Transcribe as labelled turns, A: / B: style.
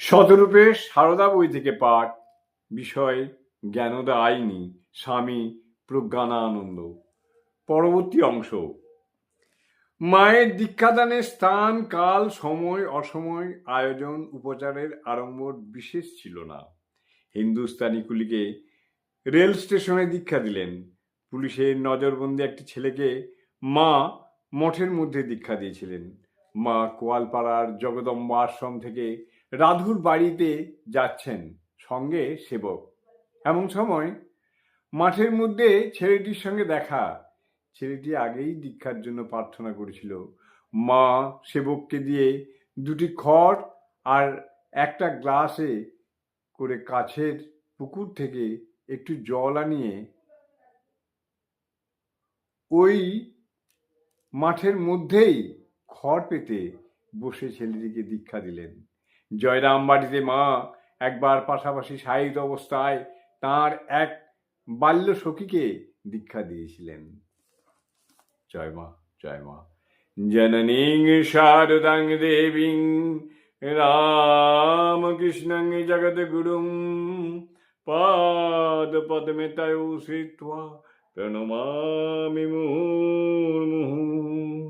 A: শতরূপে সারদা বই থেকে পাঠ। বিষয় জ্ঞানদায়িনী স্বামী প্রজ্ঞানানন্দ। পরবর্তী অংশ। মায়ের দীক্ষাদানের স্থান, কাল, সময়, অসময়, আয়োজন, উপচারের আড়ম্বর বিশেষ ছিল না। হিন্দুস্তানি কুলিকে রেল স্টেশনে দীক্ষা দিলেন। পুলিশের নজরবন্দি একটি ছেলেকে মা মঠের মধ্যে দীক্ষা দিয়েছিলেন। মা কোয়ালপাড়ার জগদম্বা আশ্রম থেকে রাধুর বাড়িতে যাচ্ছেন, সঙ্গে সেবক। এমন সময় মাঠের মধ্যে ছেলেটির সঙ্গে দেখা। ছেলেটি আগেই দীক্ষার জন্য প্রার্থনা করেছিল। মা সেবককে দিয়ে দুটি খড় আর একটা গ্লাসে করে কাছের পুকুর থেকে একটু জল আনিয়ে ওই মাঠের মধ্যেই খড় পেতে বসে ছেলেটিকে দীক্ষা দিলেন। জয়রাম বাড়িতে মা একবার পাশাপাশি শায়িত অবস্থায় তাঁর এক বাল্য সখীকে দীক্ষা দিয়েছিলেন। জয় মা, জয় মা। জননীং শারদাং দেবীং রামকৃষ্ণং জগদ্গুরুং পাদ পদ্মে তয়ো শ্রিত্বা প্রণমামি মুহুর্মুহুঃ।